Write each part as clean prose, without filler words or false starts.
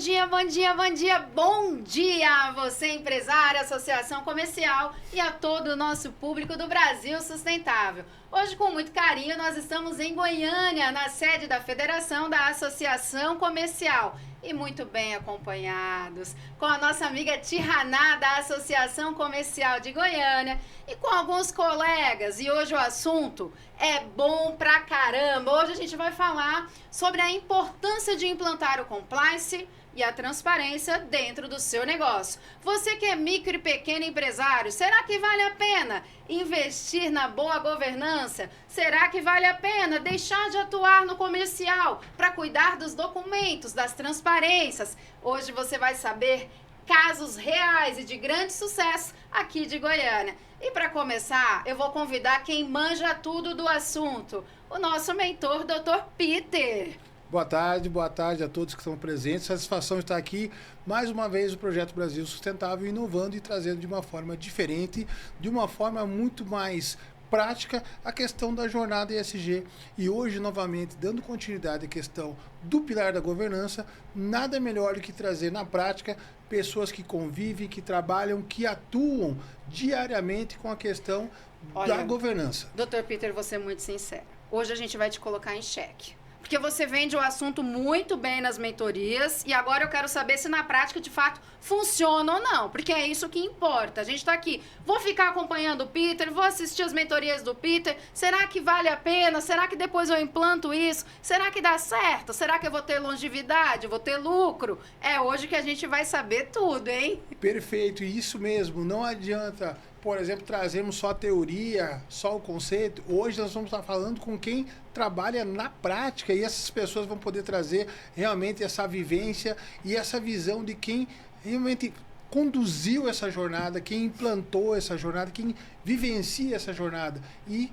dia, bom dia, bom dia, bom dia a você, empresário, associação comercial e a todo o nosso público do Brasil Sustentável. Hoje, com muito carinho, nós estamos em Goiânia, na sede da Federação da Associação Comercial. E muito bem acompanhados, com a nossa amiga Tiraná, da Associação Comercial de Goiânia, e com alguns colegas. E hoje o assunto é bom pra caramba. Hoje a gente vai falar sobre a importância de implantar o compliance e a transparência dentro do seu negócio. Você que é micro e pequeno empresário, será que vale a pena investir na boa governança? Será que vale a pena deixar de atuar no comercial para cuidar dos documentos, das transparências? Hoje você vai saber casos reais e de grande sucesso aqui de Goiânia. E para começar, eu vou convidar quem manja tudo do assunto, o nosso mentor, Dr. Peter. Boa tarde a todos que estão presentes. Satisfação estar aqui mais uma vez no Projeto Brasil Sustentável, inovando e trazendo de uma forma diferente, de uma forma muito mais prática, a questão da jornada ESG. E hoje, novamente, dando continuidade à questão do pilar da governança, nada melhor do que trazer na prática pessoas que convivem, que trabalham, que atuam diariamente com a questão da governança. Dr. Peter, vou ser muito sincero. Hoje a gente vai te colocar em xeque. Porque você vende o assunto muito bem nas mentorias e agora eu quero saber se na prática de fato funciona ou não, porque é isso que importa. A gente está aqui, vou ficar acompanhando o Peter, vou assistir as mentorias do Peter, será que vale a pena? Será que depois eu implanto isso? Será que dá certo? Será que eu vou ter longevidade? Vou ter lucro? É hoje que a gente vai saber tudo, hein? Perfeito, isso mesmo, não adianta, por exemplo, trazermos só a teoria, só o conceito. Hoje nós vamos estar falando com quem trabalha na prática e essas pessoas vão poder trazer realmente essa vivência e essa visão de quem realmente conduziu essa jornada, quem implantou essa jornada, quem vivencia essa jornada. E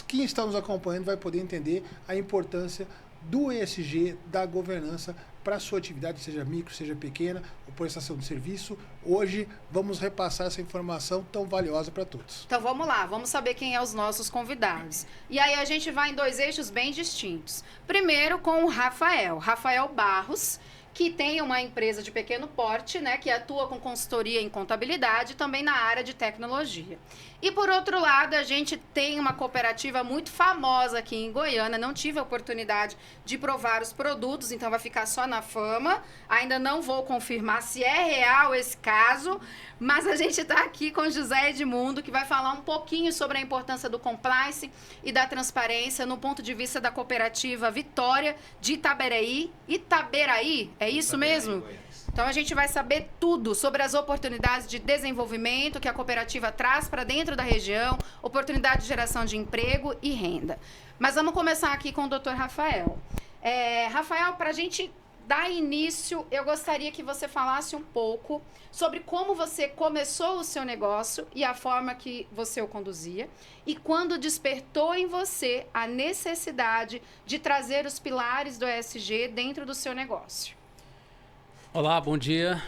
quem está nos acompanhando vai poder entender a importância do ESG, da governança para a sua atividade, seja micro, seja pequena, ou prestação de serviço. Hoje vamos repassar essa informação tão valiosa para todos. Então vamos lá, vamos saber quem é os nossos convidados. E aí a gente vai em dois eixos bem distintos. Primeiro com o Rafael Barros, que tem uma empresa de pequeno porte, né, que atua com consultoria em contabilidade, também na área de tecnologia. E por outro lado, a gente tem uma cooperativa muito famosa aqui em Goiânia, não tive a oportunidade de provar os produtos, então vai ficar só na fama. Ainda não vou confirmar se é real esse caso, mas a gente está aqui com José Edmundo, que vai falar um pouquinho sobre a importância do compliance e da transparência no ponto de vista da cooperativa Vitória de Itaberaí. Itaberaí, é isso mesmo? Então a gente vai saber tudo sobre as oportunidades de desenvolvimento que a cooperativa traz para dentro da região, oportunidade de geração de emprego e renda. Mas vamos começar aqui com o Dr. Rafael. Rafael, para a gente dar início, eu gostaria que você falasse um pouco sobre como você começou o seu negócio e a forma que você o conduzia e quando despertou em você a necessidade de trazer os pilares do ESG dentro do seu negócio. Olá, bom dia.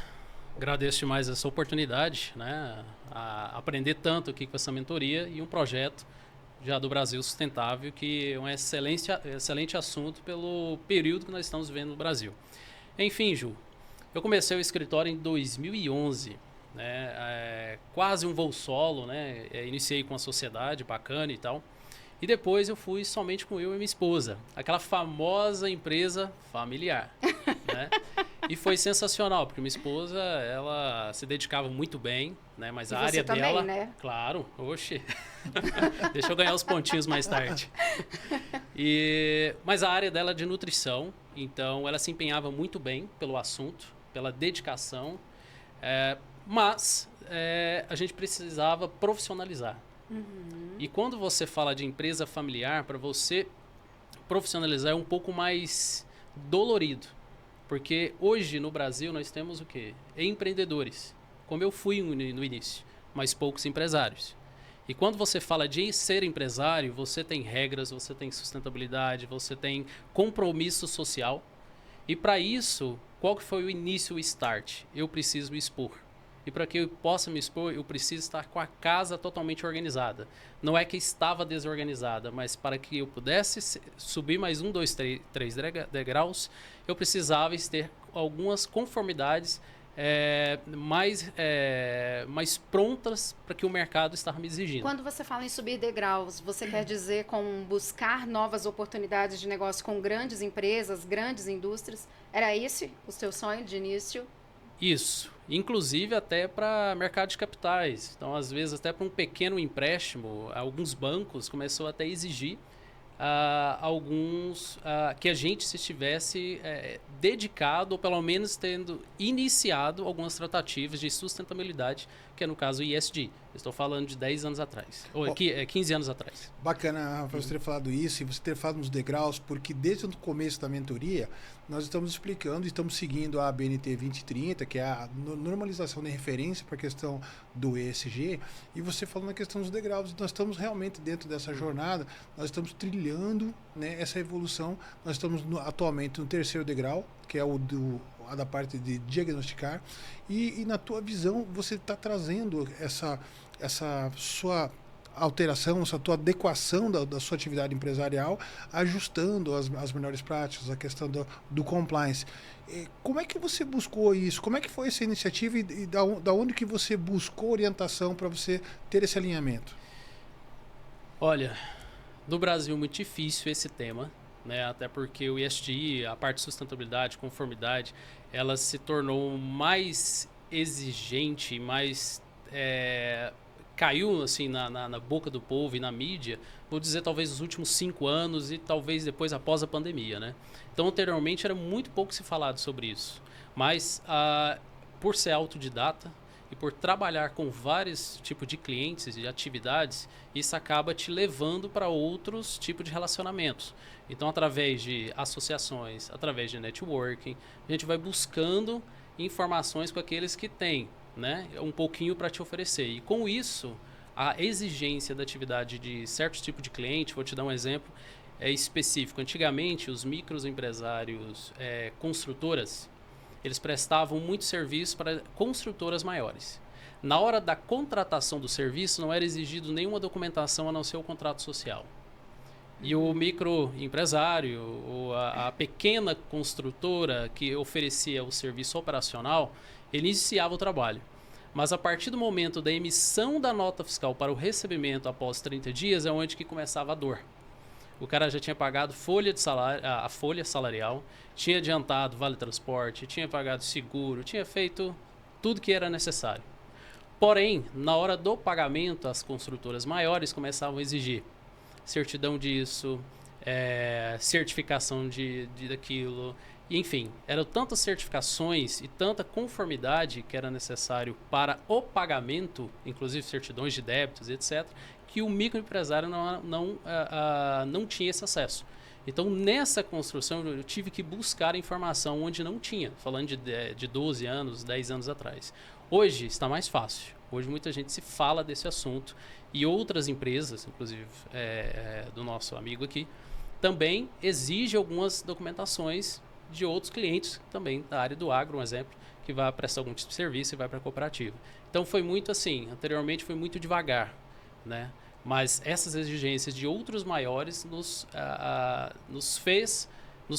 Agradeço demais essa oportunidade, né, a aprender tanto aqui com essa mentoria e um projeto já do Brasil Sustentável, que é um excelente assunto pelo período que nós estamos vivendo no Brasil. Enfim, Ju, eu comecei o escritório em 2011, né, quase um voo solo, né, iniciei com a sociedade bacana e tal, e depois eu fui somente com eu e minha esposa, aquela famosa empresa familiar, né? E foi sensacional, porque minha esposa, ela se dedicava muito bem, né? Mas a área também, dela... né? Claro, oxe. Deixa eu ganhar os pontinhos mais tarde. Mas a área dela é de nutrição, então ela se empenhava muito bem pelo assunto, pela dedicação, mas a gente precisava profissionalizar. Uhum. E quando você fala de empresa familiar, para você profissionalizar é um pouco mais dolorido. Porque hoje no Brasil nós temos o quê? Empreendedores, como eu fui no início, mas poucos empresários. E quando você fala de ser empresário, você tem regras, você tem sustentabilidade, você tem compromisso social. E para isso, qual que foi o início, o start? Eu preciso me expor. E para que eu possa me expor, eu preciso estar com a casa totalmente organizada. Não é que estava desorganizada, mas para que eu pudesse subir mais 1, 2, 3 degraus, eu precisava algumas conformidades mais prontas para que o mercado estava me exigindo. Quando você fala em subir degraus, você quer dizer com buscar novas oportunidades de negócio com grandes empresas, grandes indústrias? Era esse o seu sonho de início? Isso, inclusive até para mercado de capitais. Então, às vezes, até para um pequeno empréstimo, alguns bancos começou até a exigir que a gente se estivesse dedicado, ou pelo menos tendo iniciado algumas tratativas de sustentabilidade, que é no caso o ESG. Estou falando de 10 anos atrás, ou 15 anos atrás. Bacana, Rafa, você ter falado isso e você ter falado nos degraus, porque desde o começo da mentoria, nós estamos explicando e estamos seguindo a BNT 2030, que é a normalização de referência para a questão do ESG, e você falou na questão dos degraus. Nós estamos realmente dentro dessa jornada, nós estamos trilhando, né, essa evolução. Nós estamos atualmente no terceiro degrau, que é a da parte de diagnosticar, e na tua visão você está trazendo essa sua alteração, essa tua adequação da sua atividade empresarial, ajustando as melhores práticas, a questão do compliance. Como é que você buscou isso? Como é que foi essa iniciativa e da onde que você buscou orientação para você ter esse alinhamento? Olha, no Brasil é muito difícil esse tema, né? Até porque o ESG, a parte de sustentabilidade, conformidade, ela se tornou mais exigente, mais caiu assim na boca do povo e na mídia, vou dizer talvez nos últimos 5 anos e talvez depois após a pandemia, né? Então anteriormente era muito pouco se falado sobre isso, mas por ser autodidata e por trabalhar com vários tipos de clientes e atividades, isso acaba te levando para outros tipos de relacionamentos. Então através de associações, através de networking, a gente vai buscando informações com aqueles que têm, né, um pouquinho para te oferecer. E com isso, a exigência da atividade de certos tipos de cliente, vou te dar um exemplo específico. Antigamente, os microempresários construtoras, eles prestavam muito serviço para construtoras maiores. Na hora da contratação do serviço, não era exigido nenhuma documentação a não ser o contrato social. E o microempresário, ou a pequena construtora que oferecia o serviço operacional, ele iniciava o trabalho. Mas a partir do momento da emissão da nota fiscal para o recebimento após 30 dias é onde que começava a dor. O cara já tinha pagado a folha salarial, tinha adiantado vale transporte, tinha pagado seguro, tinha feito tudo que era necessário. Porém, na hora do pagamento, as construtoras maiores começavam a exigir certidão disso, certificação daquilo. Enfim, eram tantas certificações e tanta conformidade que era necessário para o pagamento, inclusive certidões de débitos, etc., que o microempresário não tinha esse acesso. Então, nessa construção, eu tive que buscar informação onde não tinha, falando de 12 anos, 10 anos atrás. Hoje está mais fácil. Hoje muita gente se fala desse assunto e outras empresas, inclusive do nosso amigo aqui, também exigem algumas documentações de outros clientes também da área do agro, um exemplo, que vai prestar algum tipo de serviço e vai para a cooperativa. Então foi muito assim, anteriormente foi muito devagar, né? Mas essas exigências de outros maiores nos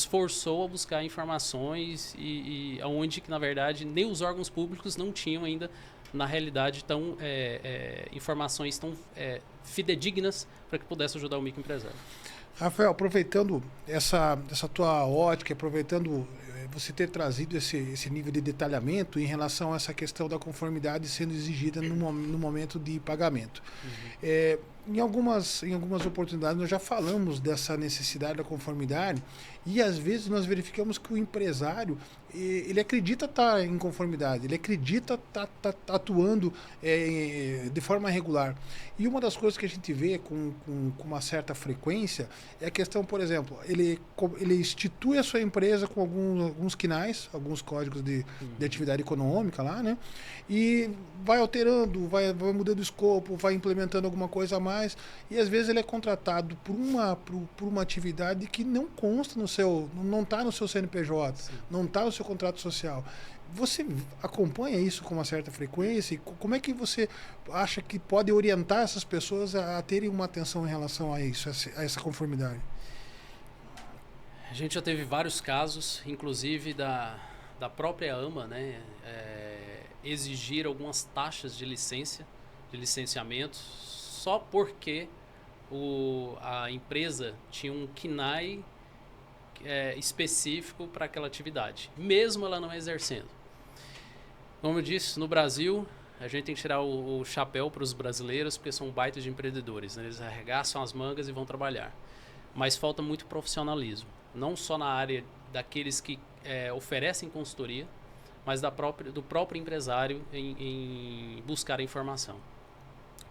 forçou a buscar informações e onde que na verdade nem os órgãos públicos não tinham ainda na realidade informações tão fidedignas para que pudesse ajudar o microempresário. Rafael, aproveitando essa tua ótica, aproveitando você ter trazido esse nível de detalhamento em relação a essa questão da conformidade sendo exigida no momento de pagamento. Uhum. Em algumas oportunidades nós já falamos dessa necessidade da conformidade e às vezes nós verificamos que o empresário ele acredita estar em conformidade, ele acredita estar atuando de forma regular. E uma das coisas que a gente vê com uma certa frequência é a questão, por exemplo, ele institui a sua empresa com alguns quinais, alguns códigos de atividade econômica lá, né? E vai alterando, vai mudando o escopo, vai implementando alguma coisa a mais, e às vezes ele é contratado por uma atividade que não consta não está no seu CNPJ, sim, não está no seu contrato social. Você acompanha isso com uma certa frequência? E como é que você acha que pode orientar essas pessoas a terem uma atenção em relação a isso, a essa conformidade? A gente já teve vários casos, inclusive da própria AMA, né, exigir algumas taxas de licenciamento, só porque a empresa tinha um KNAI específico para aquela atividade, mesmo ela não exercendo. Como eu disse, no Brasil, a gente tem que tirar o chapéu para os brasileiros, porque são baitas de empreendedores, né? Eles arregaçam as mangas e vão trabalhar. Mas falta muito profissionalismo, não só na área daqueles que oferecem consultoria, mas do próprio empresário em buscar a informação.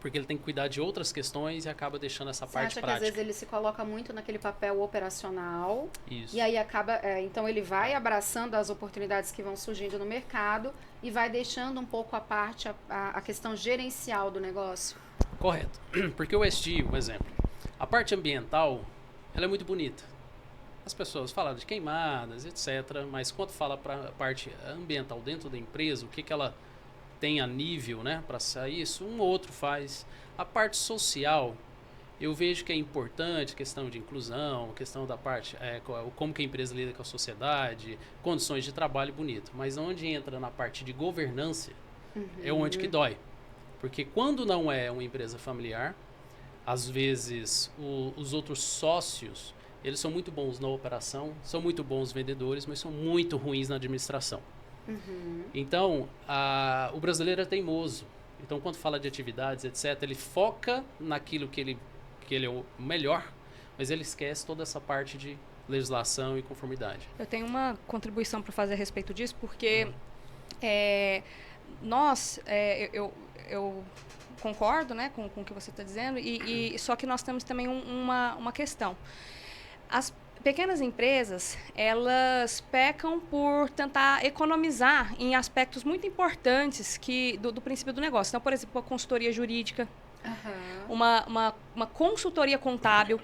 Porque ele tem que cuidar de outras questões e acaba deixando essa parte prática. Você acha prática. que às vezes ele se coloca muito naquele papel operacional? Isso. E aí acaba... então ele vai abraçando as oportunidades que vão surgindo no mercado e vai deixando um pouco à parte a questão gerencial do negócio? Correto. Porque o ESG, por exemplo, a parte ambiental, ela é muito bonita. As pessoas falam de queimadas, etc. Mas quando fala para a parte ambiental dentro da empresa, o que ela tem a nível, né, para sair, isso um ou outro faz. A parte social, eu vejo que é importante, questão de inclusão, questão da parte, como que a empresa lida com a sociedade, condições de trabalho bonito. Mas onde entra na parte de governança, é onde que dói. Porque quando não é uma empresa familiar, às vezes os outros sócios, eles são muito bons na operação, são muito bons vendedores, mas são muito ruins na administração. Então, o brasileiro é teimoso. Então, quando fala de atividades, etc., ele foca naquilo que ele é o melhor, mas ele esquece toda essa parte de legislação e conformidade. Eu tenho uma contribuição para fazer a respeito disso, porque eu concordo, né, com o que você está dizendo, só que nós temos também uma questão. As pequenas empresas, elas pecam por tentar economizar em aspectos muito importantes do princípio do negócio. Então, por exemplo, a consultoria jurídica, uma consultoria contábil.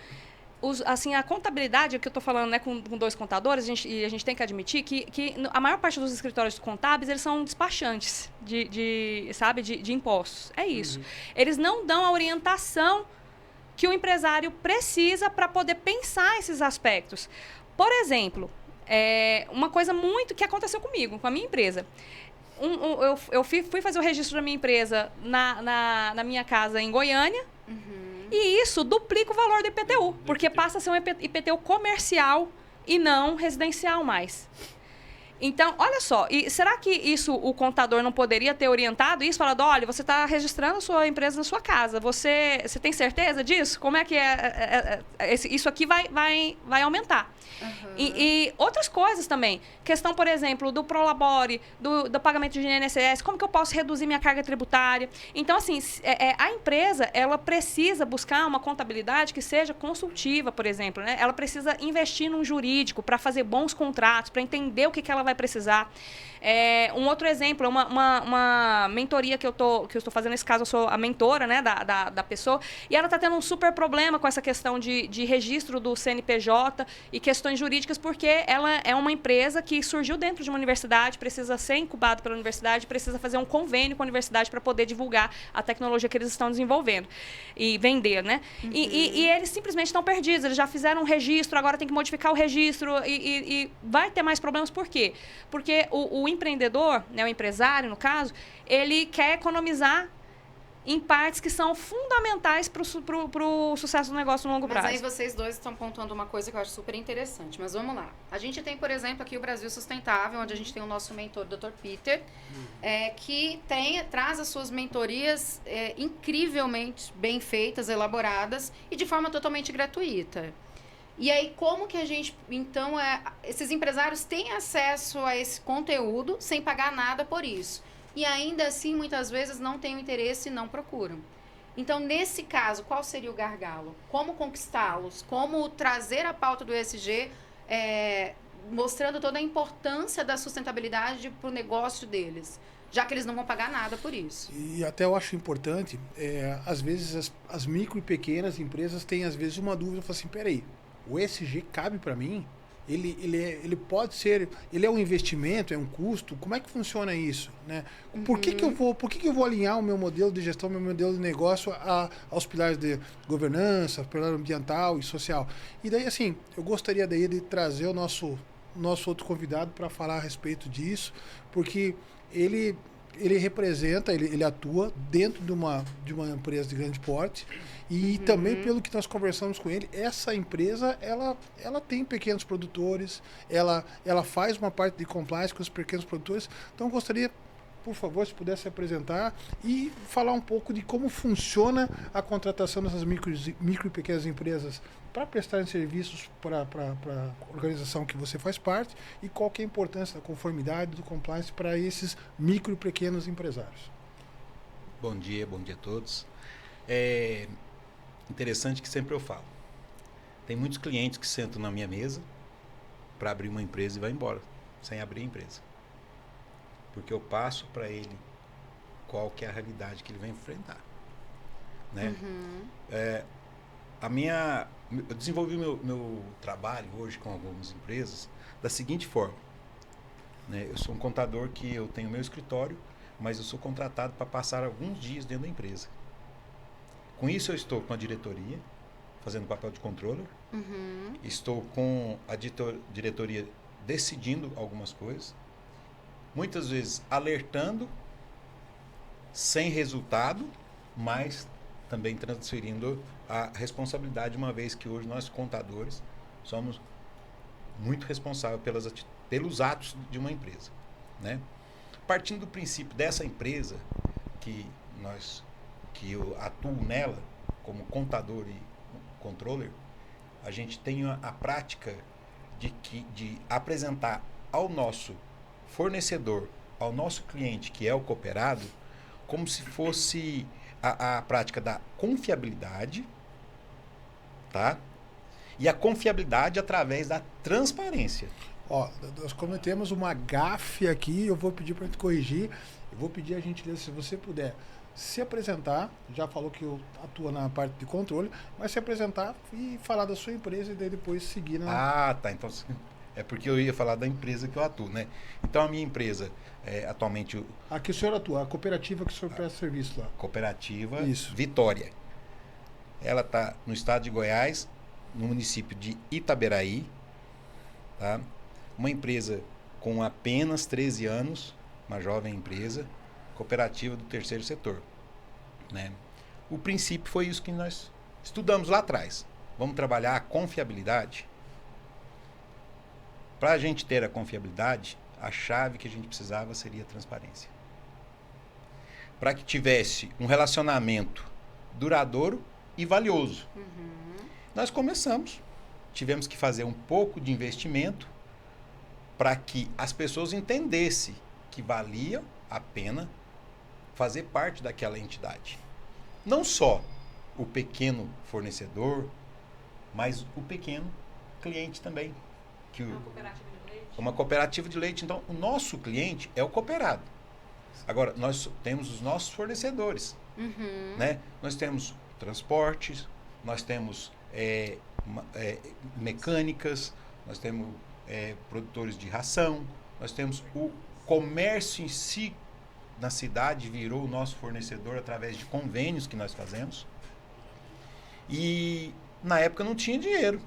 A contabilidade, que eu estou falando, né, com dois contadores, a gente tem que admitir que a maior parte dos escritórios contábeis, eles são despachantes de impostos. É isso. Eles não dão a orientação que o empresário precisa para poder pensar esses aspectos. Por exemplo, uma coisa muito que aconteceu comigo, com a minha empresa. Eu fui fazer o registro da minha empresa na minha casa em Goiânia, e isso duplica o valor do IPTU, porque passa a ser um IPTU comercial e não residencial mais. Então, olha só, e será que isso o contador não poderia ter orientado isso? Falando, olha, você está registrando a sua empresa na sua casa, você tem certeza disso? Como é que isso aqui vai aumentar? E outras coisas também. Questão, por exemplo, do Prolabore, do pagamento de INSS, como que eu posso reduzir minha carga tributária? Então, assim, a empresa, ela precisa buscar uma contabilidade que seja consultiva, por exemplo, né? Ela precisa investir num jurídico para fazer bons contratos, para entender o que ela vai precisar. Um outro exemplo é uma mentoria que eu estou fazendo. Nesse caso, eu sou a mentora, né, da pessoa, e ela está tendo um super problema com essa questão de registro do CNPJ e questões jurídicas, porque ela é uma empresa que surgiu dentro de uma universidade, precisa ser incubada pela universidade, precisa fazer um convênio com a universidade para poder divulgar a tecnologia que eles estão desenvolvendo e vender, né? E eles simplesmente estão perdidos, eles já fizeram um registro, agora tem que modificar o registro e vai ter mais problemas. Por quê? Porque o empreendedor, né, o empresário, no caso, ele quer economizar em partes que são fundamentais para o sucesso do negócio no longo prazo. Mas aí vocês dois estão pontuando uma coisa que eu acho super interessante. Mas vamos lá. A gente tem, por exemplo, aqui o Brasil Sustentável, onde a gente tem o nosso mentor, o Dr. Peter, que traz as suas mentorias incrivelmente bem feitas, elaboradas e de forma totalmente gratuita. E aí, como que a gente, então, esses empresários têm acesso a esse conteúdo sem pagar nada por isso? E ainda assim, muitas vezes, não têm o interesse e não procuram. Então, nesse caso, qual seria o gargalo? Como conquistá-los? Como trazer a pauta do ESG, mostrando toda a importância da sustentabilidade para o negócio deles? Já que eles não vão pagar nada por isso. E até eu acho importante, às vezes, as micro e pequenas empresas têm, às vezes, uma dúvida, falam assim, peraí, o ESG cabe para mim? Ele pode ser, ele é um investimento, é um custo? Como é que funciona isso, né? Por que eu vou alinhar o meu modelo de gestão, meu modelo de negócio aos pilares de governança, pilar ambiental e social? E daí, assim, eu gostaria daí de trazer o nosso nosso outro convidado para falar a respeito disso, porque ele representa, ele atua dentro de uma empresa de grande porte e também pelo que nós conversamos com ele, essa empresa ela tem pequenos produtores, ela faz uma parte de compliance com os pequenos produtores. Então eu gostaria, por favor, se pudesse apresentar e falar um pouco de como funciona a contratação dessas micro e pequenas empresas para prestarem serviços para a organização que você faz parte e qual que é a importância da conformidade, do compliance para esses micro e pequenos empresários. Bom dia a todos. É interessante que sempre eu falo. Tem muitos clientes que sentam na minha mesa para abrir uma empresa e vai embora, sem abrir a empresa. Porque eu passo para ele qual que é a realidade que ele vai enfrentar. Né? Eu desenvolvi meu trabalho hoje com algumas empresas da seguinte forma. Né? Eu sou um contador que eu tenho meu escritório, mas eu sou contratado para passar alguns dias dentro da empresa. Com isso eu estou com a diretoria, fazendo papel de controller. Estou com a diretoria decidindo algumas coisas. Muitas vezes alertando, sem resultado, mas também transferindo a responsabilidade, uma vez que hoje nós, contadores, somos muito responsáveis pelos atos de uma empresa. Né? Partindo do princípio dessa empresa, que eu atuo nela, como contador e controller, a gente tem a prática de apresentar ao nosso fornecedor, ao nosso cliente, que é o cooperado, como se fosse a prática da confiabilidade, tá? E a confiabilidade através da transparência. Ó, nós cometemos uma gafe aqui, eu vou pedir para gente corrigir, eu vou pedir a gentileza, se você puder se apresentar, já falou que atua na parte de controle, mas se apresentar e falar da sua empresa e daí depois seguir na... Ah, tá, então... É porque eu ia falar da empresa que eu atuo, né? Então, a minha empresa, atualmente... Aqui o senhor atua, a cooperativa que o senhor presta serviço lá. Cooperativa Isso. Vitória. Ela está no estado de Goiás, no município de Itaberaí. Tá? Uma empresa com apenas 13 anos, uma jovem empresa, cooperativa do terceiro setor. Né? O princípio foi isso que nós estudamos lá atrás. Vamos trabalhar a confiabilidade. Para a gente ter a confiabilidade, a chave que a gente precisava seria a transparência. Para que tivesse um relacionamento duradouro e valioso. Nós começamos, tivemos que fazer um pouco de investimento para que as pessoas entendessem que valia a pena fazer parte daquela entidade. Não só o pequeno fornecedor, mas o pequeno cliente também. Uma cooperativa de leite. Então, o nosso cliente é o cooperado. Agora, nós temos os nossos fornecedores. Né? Nós temos transportes, nós temos mecânicas, nós temos produtores de ração, nós temos o comércio em si na cidade, virou o nosso fornecedor através de convênios que nós fazemos. E na época não tinha dinheiro.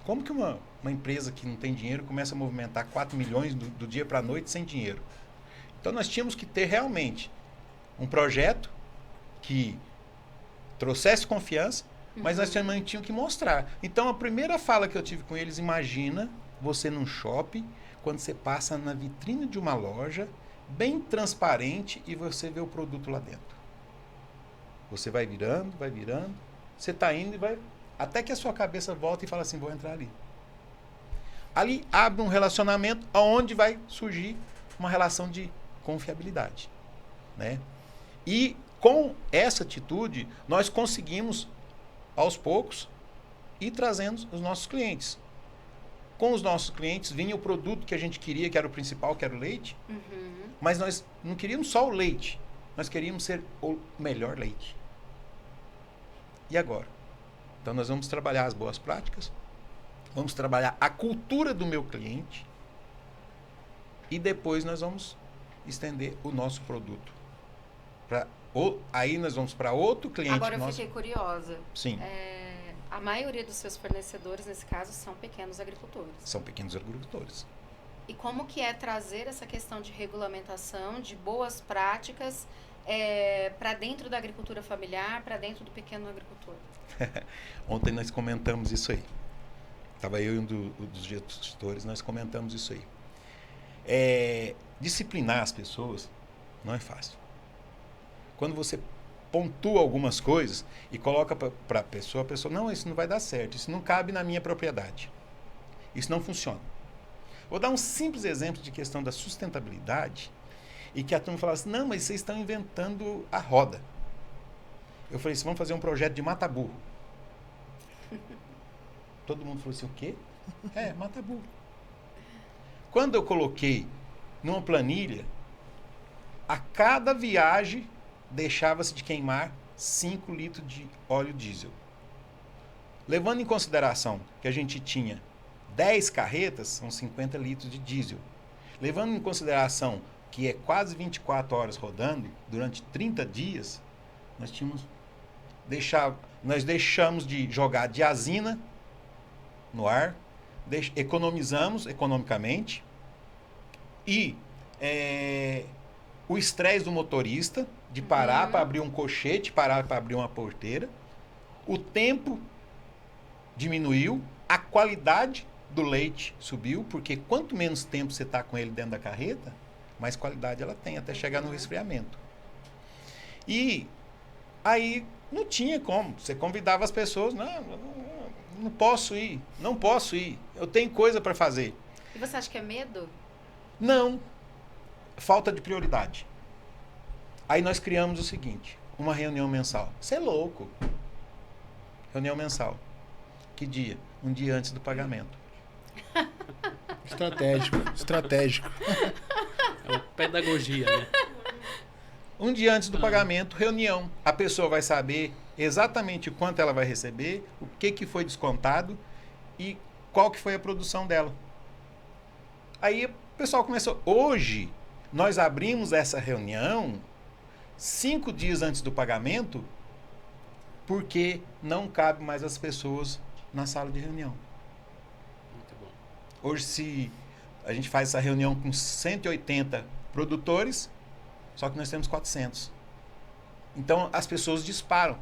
Como que uma empresa que não tem dinheiro começa a movimentar 4 milhões do dia para a noite sem dinheiro? Então nós tínhamos que ter realmente um projeto que trouxesse confiança, mas nós também tínhamos que mostrar. Então a primeira fala que eu tive com eles, imagina você num shopping, quando você passa na vitrine de uma loja, bem transparente, e você vê o produto lá dentro. Você vai virando, você está indo e vai... Até que a sua cabeça volta e fala assim, vou entrar ali. Ali abre um relacionamento onde vai surgir uma relação de confiabilidade. Né? E com essa atitude, nós conseguimos, aos poucos, ir trazendo os nossos clientes. Com os nossos clientes vinha o produto que a gente queria, que era o principal, que era o leite. Mas nós não queríamos só o leite. Nós queríamos ser o melhor leite. E agora? Então, nós vamos trabalhar as boas práticas, vamos trabalhar a cultura do meu cliente e depois nós vamos estender o nosso produto. Aí nós vamos para outro cliente. Agora eu fiquei curiosa. Sim. A A maioria dos seus fornecedores, nesse caso, são pequenos agricultores. São pequenos agricultores. E como que é trazer essa questão de regulamentação, de boas práticas para dentro da agricultura familiar, para dentro do pequeno agricultor? Ontem nós comentamos isso aí. Estava eu e um dos gestores, nós comentamos isso aí. Disciplinar as pessoas não é fácil. Quando você pontua algumas coisas e coloca para a pessoa, não, isso não vai dar certo, isso não cabe na minha propriedade. Isso não funciona. Vou dar um simples exemplo de questão da sustentabilidade e que a turma fala assim, não, mas vocês estão inventando a roda. Eu falei assim, vamos fazer um projeto de mata-burro. Todo mundo falou assim, o quê? Mata-burro. Quando eu coloquei numa planilha, a cada viagem deixava-se de queimar 5 litros de óleo diesel. Levando em consideração que a gente tinha 10 carretas, são 50 litros de diesel. Levando em consideração que é quase 24 horas rodando, durante 30 dias, nós deixamos de jogar diazina no ar, economizamos economicamente e o estresse do motorista de parar para abrir um cochete, parar para abrir uma porteira, o tempo diminuiu, a qualidade do leite subiu, porque quanto menos tempo você está com ele dentro da carreta, mais qualidade ela tem, até chegar no resfriamento. E aí não tinha como, você convidava as pessoas, não posso ir, eu tenho coisa para fazer. E você acha que é medo? Não, falta de prioridade. Aí nós criamos o seguinte, uma reunião mensal. Você é louco. Reunião mensal. Que dia? Um dia antes do pagamento. Estratégico. É uma pedagogia, né? Um dia antes do pagamento, reunião. A pessoa vai saber exatamente quanto ela vai receber, o que foi descontado e qual que foi a produção dela. Aí o pessoal começou. Hoje, nós abrimos essa reunião 5 dias antes do pagamento, porque não cabe mais as pessoas na sala de reunião. Muito bom. Hoje, se a gente faz essa reunião com 180 produtores, só que nós temos 400. Então, as pessoas disparam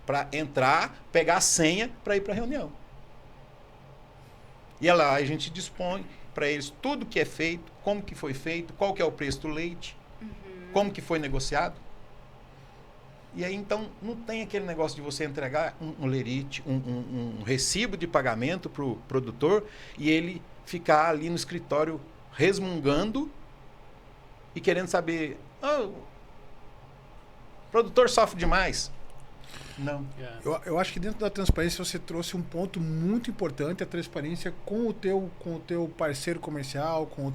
para entrar, pegar a senha para ir para a reunião. E lá a gente dispõe para eles tudo que é feito, como que foi feito, qual que é o preço do leite, como que foi negociado. E aí, então, não tem aquele negócio de você entregar um lerite, um recibo de pagamento para o produtor e ele ficar ali no escritório resmungando e querendo saber, o produtor sofre demais. Não. Eu acho que dentro da transparência você trouxe um ponto muito importante, a transparência com o teu parceiro comercial, com o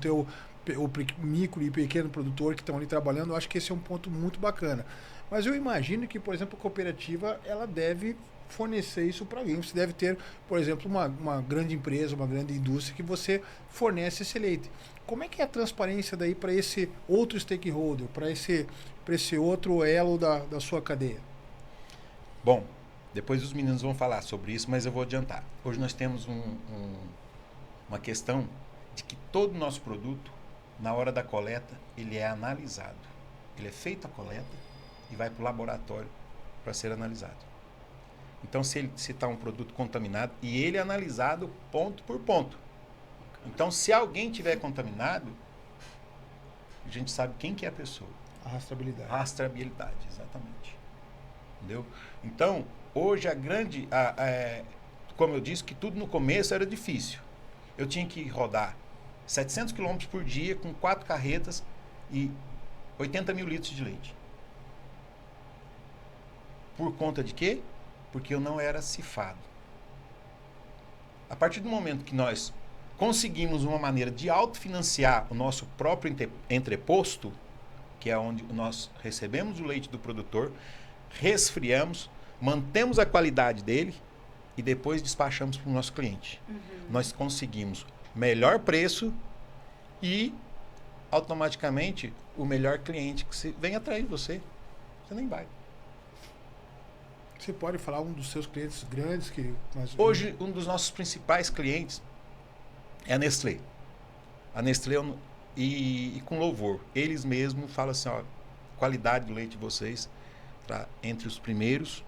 micro e pequeno produtor que estão ali trabalhando. Eu acho que esse é um ponto muito bacana. Mas eu imagino que, por exemplo, a cooperativa ela deve fornecer isso para alguém. Você deve ter, por exemplo, uma grande empresa, uma grande indústria que você fornece esse leite. Como é que é a transparência daí para esse outro stakeholder, para esse outro elo da sua cadeia? Bom, depois os meninos vão falar sobre isso, mas eu vou adiantar. Hoje nós temos uma questão de que todo o nosso produto, na hora da coleta, ele é analisado. Ele é feito a coleta e vai para o laboratório para ser analisado. Então, se está um produto contaminado, e ele é analisado ponto por ponto. Então, se alguém tiver contaminado, a gente sabe quem que é a pessoa. A rastreabilidade. Rastreabilidade, exatamente. Entendeu? Então, hoje como eu disse, que tudo no começo era difícil. Eu tinha que rodar 700 km por dia com 4 carretas e 80 mil litros de leite. Por conta de quê? Porque eu não era cifrado. A partir do momento que nós conseguimos uma maneira de autofinanciar o nosso próprio entreposto, que é onde nós recebemos o leite do produtor, resfriamos, mantemos a qualidade dele e depois despachamos para o nosso cliente. Nós conseguimos melhor preço e automaticamente o melhor cliente que vem atrair você. Você nem vai. Você pode falar um dos seus clientes grandes que... Hoje, um dos nossos principais clientes é a Nestlé. A Nestlé e com louvor. Eles mesmos falam assim, ó, qualidade do leite de vocês tá entre os primeiros.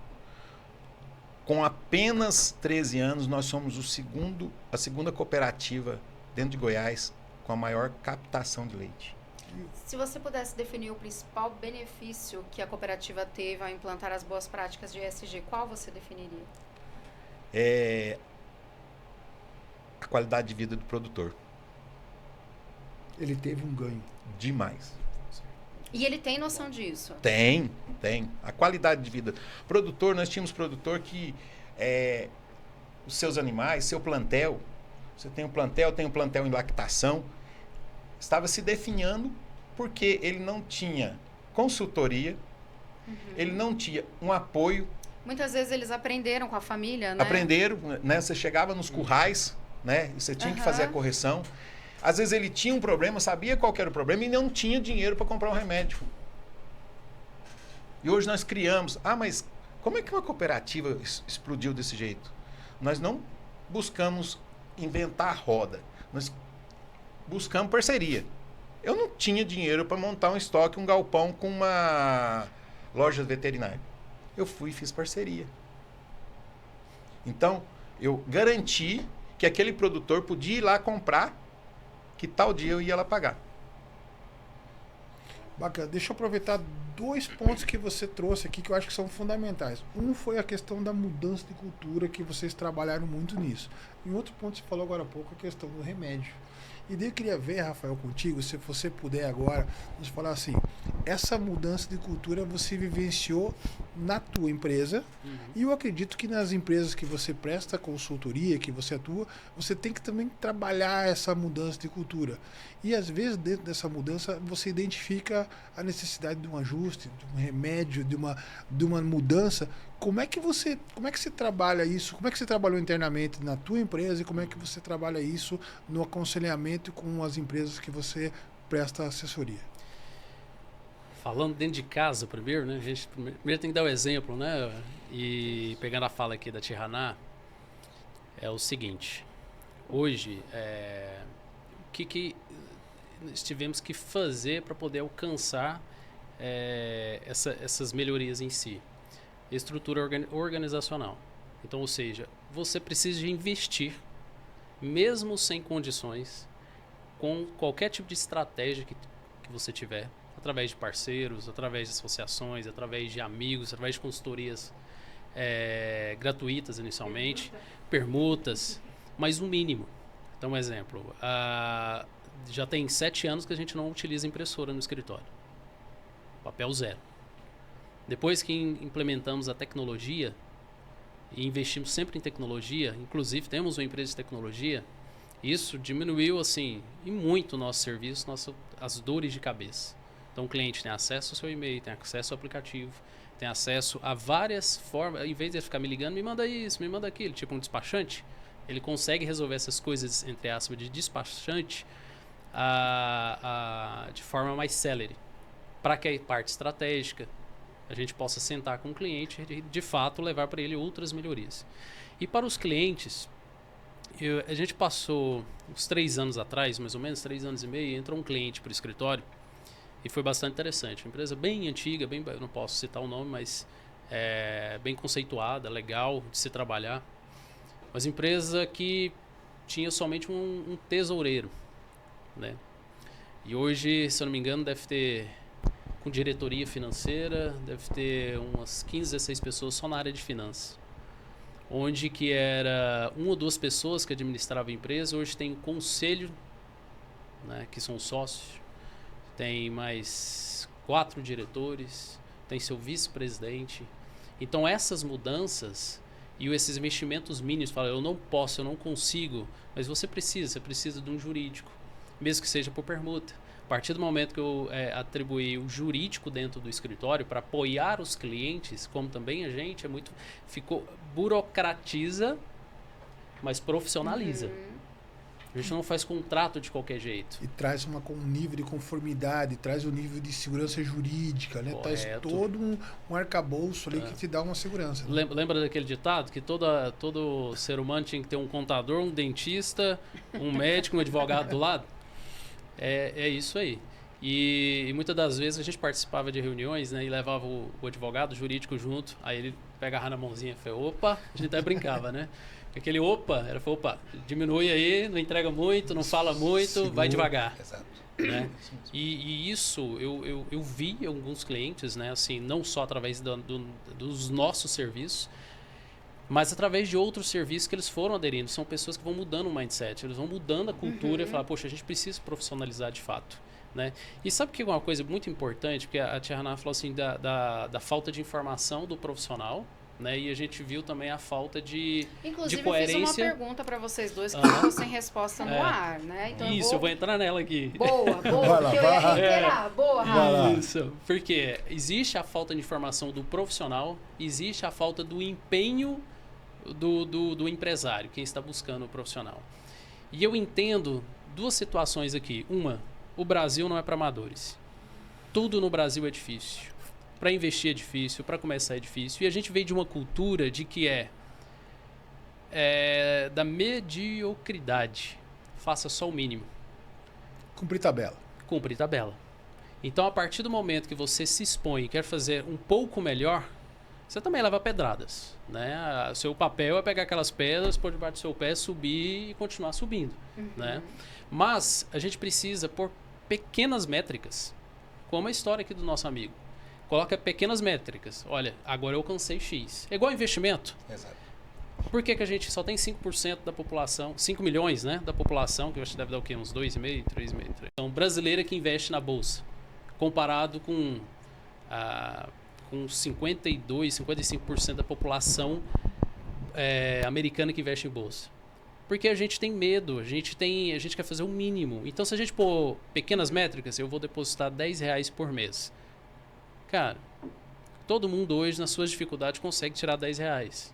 Com apenas 13 anos, nós somos a segunda cooperativa dentro de Goiás com a maior captação de leite. Se você pudesse definir o principal benefício que a cooperativa teve ao implantar as boas práticas de ESG, qual você definiria? A qualidade de vida do produtor. Ele teve um ganho. Demais. E ele tem noção disso? Tem. A qualidade de vida. Produtor, nós tínhamos produtor que os seus animais, seu plantel, você tem um plantel em lactação, estava se definhando porque ele não tinha consultoria, ele não tinha um apoio. Muitas vezes eles aprenderam com a família, né? Aprenderam, né? Você chegava nos currais, né? E você tinha que fazer a correção. Às vezes ele tinha um problema, sabia qual que era o problema e não tinha dinheiro para comprar um remédio. E hoje nós criamos... mas como é que uma cooperativa explodiu desse jeito? Nós não buscamos inventar a roda. Nós buscamos parceria. Eu não tinha dinheiro para montar um estoque, um galpão com uma loja veterinária. Eu fui e fiz parceria. Então, eu garanti que aquele produtor podia ir lá comprar, que tal dia eu ia lá pagar. Bacana. Deixa eu aproveitar 2 pontos que você trouxe aqui que eu acho que são fundamentais. Um foi a questão da mudança de cultura, que vocês trabalharam muito nisso. E outro ponto que você falou agora há pouco, a questão do remédio. E daí eu queria ver, Rafael, contigo, se você puder agora, nos falar assim, essa mudança de cultura você vivenciou na tua empresa, e eu acredito que nas empresas que você presta consultoria, que você atua, você tem que também trabalhar essa mudança de cultura. E às vezes dentro dessa mudança você identifica a necessidade de um ajuste, de um remédio, de uma mudança. Como é que você trabalha isso? Como é que você trabalhou internamente na tua empresa e como é que você trabalha isso no aconselhamento com as empresas que você presta assessoria? Falando dentro de casa primeiro, né? A gente primeiro tem que dar o exemplo, né? E pegando a fala aqui da Tiraná, é o seguinte. Hoje, o que nós tivemos que fazer para poder alcançar essas melhorias em si? Estrutura organizacional. Então, ou seja, você precisa de investir, mesmo sem condições, com qualquer tipo de estratégia que você tiver, através de parceiros, através de associações, através de amigos, através de consultorias gratuitas inicialmente, permutas, mas um mínimo. Então, um exemplo, já tem 7 anos que a gente não utiliza impressora no escritório. Papel zero. Depois que implementamos a tecnologia e investimos sempre em tecnologia, inclusive temos uma empresa de tecnologia, isso diminuiu assim e muito o nosso serviço, as dores de cabeça. Então o cliente tem acesso ao seu e-mail, tem acesso ao aplicativo, tem acesso a várias formas, em vez de ele ficar me ligando, me manda isso, me manda aquilo, tipo um despachante, ele consegue resolver essas coisas, entre aspas, de despachante de forma mais célere, para que a parte estratégica a gente possa sentar com o cliente e, de fato, levar para ele outras melhorias. E para os clientes, a gente passou uns 3 anos atrás, mais ou menos, 3 anos e meio, entrou um cliente para o escritório e foi bastante interessante. Uma empresa bem antiga, eu não posso citar o nome, mas bem conceituada, legal de se trabalhar. Mas empresa que tinha somente um tesoureiro, né? E hoje, se eu não me engano, deve ter... com diretoria financeira, deve ter umas 15, 16 pessoas só na área de finanças. Onde que era 1 ou 2 pessoas que administravam a empresa, hoje tem um conselho, né, que são sócios, tem mais 4 diretores, tem seu vice-presidente. Então essas mudanças e esses investimentos mínimos, fala, eu não posso, eu não consigo, mas você precisa de um jurídico, mesmo que seja por permuta. A partir do momento que eu atribuí o jurídico dentro do escritório para apoiar os clientes, como também a gente, ficou burocratiza, mas profissionaliza. A gente não faz contrato de qualquer jeito. E traz um nível de conformidade, traz um nível de segurança jurídica, né? Traz Correto. todo um arcabouço ali que te dá uma segurança. Né? Lembra daquele ditado que todo ser humano tinha que ter um contador, um dentista, um médico, um advogado do lado? É isso aí. E muitas das vezes a gente participava de reuniões, né, e levava o advogado jurídico junto, aí ele pegava na mãozinha e falava, opa, a gente até brincava, né? Aquele opa, diminui aí, não entrega muito, não fala muito, Segura. vai devagar. Exato. Né? E isso eu vi alguns clientes, né, assim, não só através dos nossos serviços, mas através de outros serviços que eles foram aderindo. São pessoas que vão mudando o mindset, eles vão mudando a cultura e falar, poxa, a gente precisa profissionalizar de fato. Né? E sabe que é uma coisa muito importante, porque a Tia Haná falou assim da falta de informação do profissional, né? E a gente viu também a falta de Inclusive, coerência. eu fiz uma pergunta para vocês dois que ficou sem resposta no ar, né? Então Isso, eu vou entrar nela aqui. Boa, Vai lá, porque eu ia reiterar. Boa, Vai lá. Rafa. Isso, porque existe a falta de informação do profissional, existe a falta do empenho do empresário, quem está buscando o profissional. E eu entendo duas situações aqui. Uma, o Brasil não é para amadores. Tudo no Brasil é difícil. Para investir é difícil, para começar é difícil. E a gente veio de uma cultura de que é da mediocridade. Faça só o mínimo. Cumprir tabela. Cumprir tabela. Então, a partir do momento que você se expõe e quer fazer um pouco melhor, você também leva pedradas, né? Seu papel é pegar aquelas pedras, pôr debaixo do seu pé, subir e continuar subindo, né? Mas a gente precisa pôr pequenas métricas, como a história aqui do nosso amigo. Coloca pequenas métricas. Olha, agora eu alcancei X. É igual investimento. Exato. Por que a gente só tem 5% da população, 5 milhões, né, da população, que eu acho que deve dar o quê? Uns 2,5, 3,5. Então, brasileira que investe na bolsa, comparado com 52, 55% da população americana que investe em bolsa. Porque a gente tem medo, a gente quer fazer o mínimo. Então, se a gente pôr pequenas métricas, eu vou depositar R$10 por mês. Cara, todo mundo hoje, nas suas dificuldades, consegue tirar R$10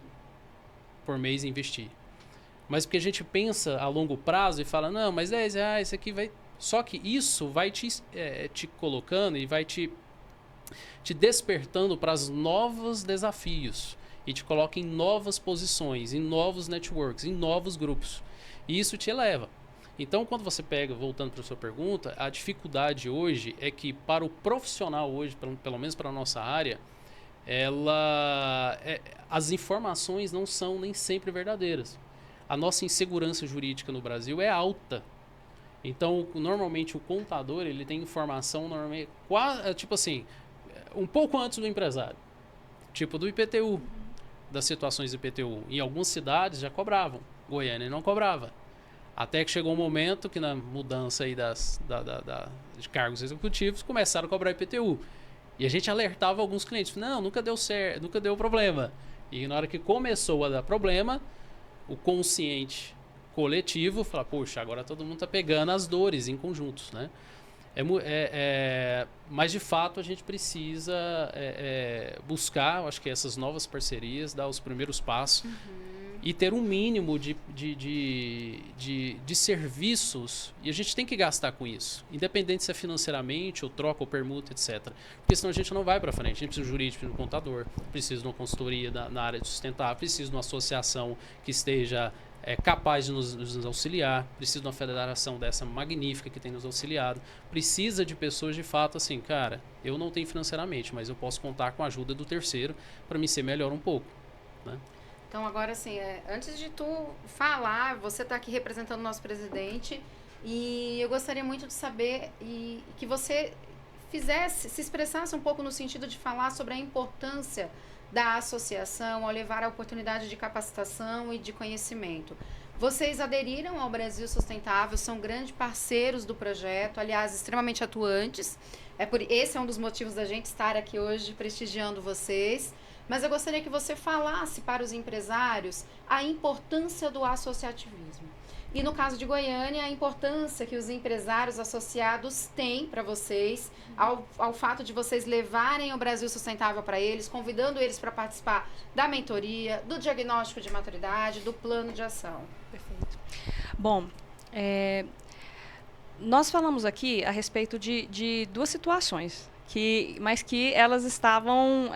por mês e investir. Mas porque a gente pensa a longo prazo e fala, não, mas R$10, isso aqui vai... Só que isso vai te colocando e vai te despertando para os novos desafios. E te coloca em novas posições, em novos networks, em novos grupos. E isso te eleva. Então, quando você pega, voltando para a sua pergunta, a dificuldade hoje é que para o profissional hoje, pelo menos para a nossa área, as informações não são nem sempre verdadeiras. A nossa insegurança jurídica no Brasil é alta. Então, normalmente o contador, ele tem informação normalmente tipo assim, um pouco antes do empresário. Tipo do IPTU, das situações do IPTU. Em algumas cidades já cobravam, Goiânia não cobrava. Até que chegou um momento que na mudança aí de cargos executivos começaram a cobrar IPTU. E a gente alertava alguns clientes, não, nunca deu certo, nunca deu problema. E na hora que começou a dar problema, o consciente coletivo fala, poxa, agora todo mundo está pegando as dores em conjuntos, né? Mas de fato a gente precisa buscar, eu acho que essas novas parcerias, dar os primeiros passos e ter um mínimo de serviços, e a gente tem que gastar com isso, independente se é financeiramente, ou troca, ou permuta, etc. Porque senão a gente não vai para frente. A gente precisa de um jurídico, de um contador, precisa de uma consultoria na área de sustentável, precisa de uma associação que esteja capaz de nos auxiliar, precisa de uma federação dessa magnífica que tem nos auxiliado, precisa de pessoas de fato assim, cara, eu não tenho financeiramente, mas eu posso contar com a ajuda do terceiro para me ser melhor um pouco, né? Então, agora assim, antes de tu falar, você está aqui representando o nosso presidente e eu gostaria muito de saber que você se expressasse um pouco no sentido de falar sobre a importância da associação ao levar a oportunidade de capacitação e de conhecimento. Vocês aderiram ao Brasil Sustentável, são grandes parceiros do projeto, aliás, extremamente atuantes. Esse é um dos motivos da gente estar aqui hoje prestigiando vocês. Mas eu gostaria que você falasse para os empresários a importância do associativismo. E no caso de Goiânia, a importância que os empresários associados têm para vocês, ao fato de vocês levarem o Brasil Sustentável para eles, convidando eles para participar da mentoria, do diagnóstico de maturidade, do plano de ação. Perfeito. Bom, Nós falamos aqui a respeito de duas situações, mas que elas estavam,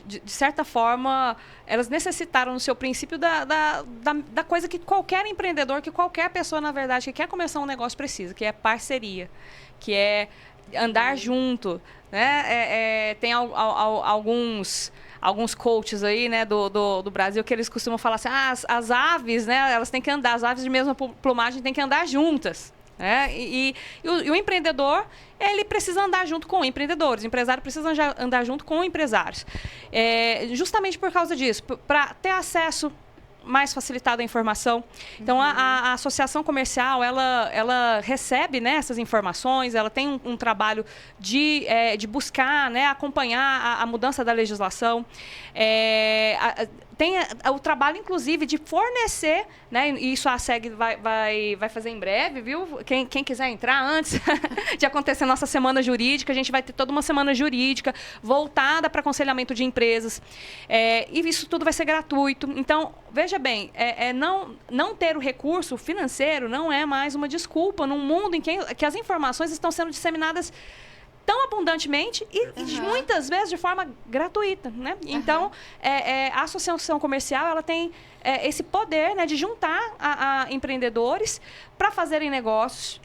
de certa forma, elas necessitaram no seu princípio da coisa que qualquer empreendedor, que qualquer pessoa, na verdade, que quer começar um negócio precisa, que é parceria, que é andar junto, né? Tem alguns coaches aí, né, do Brasil, que eles costumam falar assim, as aves, né, elas têm que andar, as aves de mesma plumagem têm que andar juntas. E o empreendedor, ele precisa andar junto com empreendedores, o empresário precisa andar junto com empresários. Justamente por causa disso, para ter acesso mais facilitado à informação. Então, a associação comercial, ela recebe, né, essas informações, ela tem um trabalho de buscar, né, acompanhar a mudança da legislação. Tem o trabalho, inclusive, de fornecer, né, e isso a SEG vai fazer em breve, viu? Quem quiser entrar antes de acontecer a nossa semana jurídica, a gente vai ter toda uma semana jurídica voltada para aconselhamento de empresas. E isso tudo vai ser gratuito. Então, veja bem, não ter o recurso financeiro não é mais uma desculpa num mundo em que as informações estão sendo disseminadas tão abundantemente e muitas vezes de forma gratuita, né? Então, a associação comercial, ela tem esse poder, né, de juntar a empreendedores para fazerem negócios,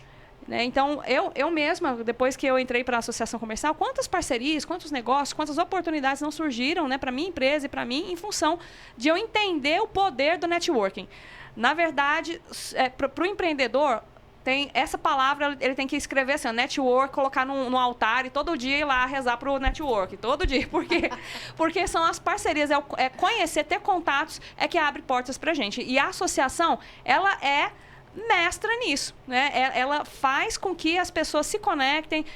né? Então, eu mesma, depois que eu entrei para a associação comercial, quantas parcerias, quantos negócios, quantas oportunidades não surgiram, né, para minha empresa e para mim, em função de eu entender o poder do networking. Na verdade, para o empreendedor, tem essa palavra, ele tem que escrever assim, network, colocar no altar e todo dia ir lá rezar para o network, todo dia, porque são as parcerias, conhecer, ter contatos, que abre portas para a gente. E a associação, ela é mestra nisso, né? Ela faz com que as pessoas se conectem,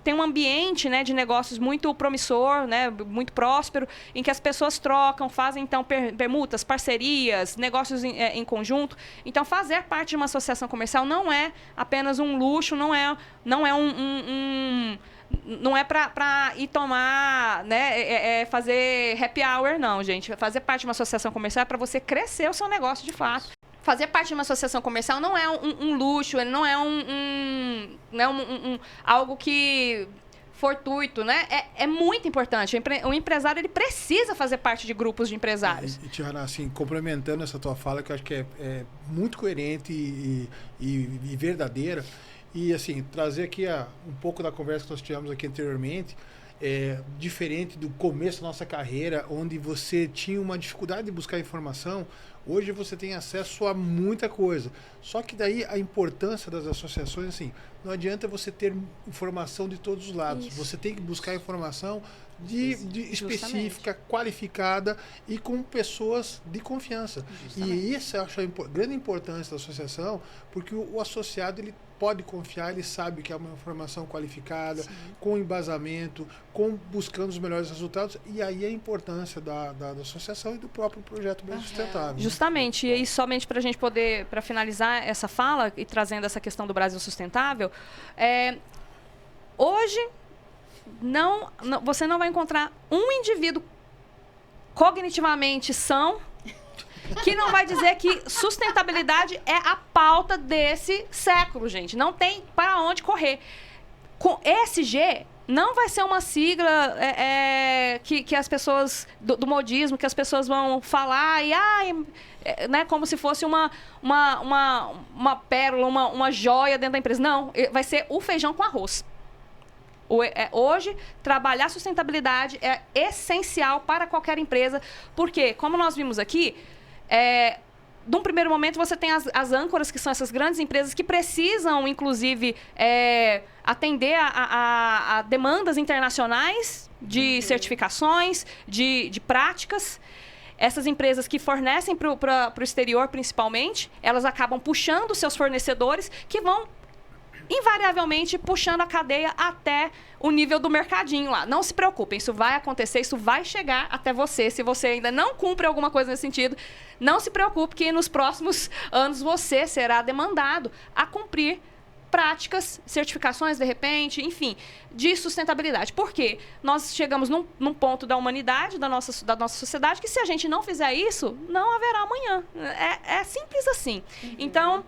tem um ambiente, né, de negócios muito promissor, né, muito próspero, em que as pessoas trocam, fazem então permutas, parcerias, negócios em conjunto. Então, fazer parte de uma associação comercial não é apenas um luxo, não é para ir tomar, né, fazer happy hour, não, gente. Fazer parte de uma associação comercial é para você crescer o seu negócio de fato. Fazer parte de uma associação comercial não é um luxo, ele não é algo que fortuito, né? É muito importante. O empresário, ele precisa fazer parte de grupos de empresários. E Tiana, assim, complementando essa tua fala, que eu acho que é muito coerente e verdadeira. E, assim, trazer aqui um pouco da conversa que nós tivemos aqui anteriormente, diferente do começo da nossa carreira, onde você tinha uma dificuldade de buscar informação, hoje você tem acesso a muita coisa. Só que daí a importância das associações, assim, não adianta você ter informação de todos os lados. Isso. Você tem que buscar informação específica, qualificada e com pessoas de confiança. Justamente. E isso eu acho a grande importância da associação, porque o associado, ele pode confiar, ele sabe que é uma informação qualificada, sim, com embasamento, buscando os melhores resultados, e aí a importância da associação e do próprio projeto bem sustentável. Justamente, e somente para a gente poder, para finalizar essa fala e trazendo essa questão do Brasil sustentável, hoje você não vai encontrar um indivíduo cognitivamente são que não vai dizer que sustentabilidade é a pauta desse século, gente. Não tem para onde correr. Com ESG, não vai ser uma sigla que as pessoas, do modismo, que as pessoas vão falar né, como se fosse uma pérola, uma joia dentro da empresa. Não, vai ser o feijão com arroz. Hoje, trabalhar sustentabilidade é essencial para qualquer empresa, porque, como nós vimos aqui, num primeiro momento você tem as âncoras, que são essas grandes empresas que precisam, inclusive, atender a demandas internacionais de certificações, de práticas. Essas empresas que fornecem para o exterior, principalmente, elas acabam puxando seus fornecedores, que vão invariavelmente puxando a cadeia até o nível do mercadinho lá. Não se preocupem, isso vai acontecer, isso vai chegar até você. Se você ainda não cumpre alguma coisa nesse sentido, não se preocupe que nos próximos anos você será demandado a cumprir práticas, certificações, de repente, enfim, de sustentabilidade. Por quê? Nós chegamos num ponto da humanidade, da nossa sociedade, que se a gente não fizer isso, não haverá amanhã. É simples assim. Então,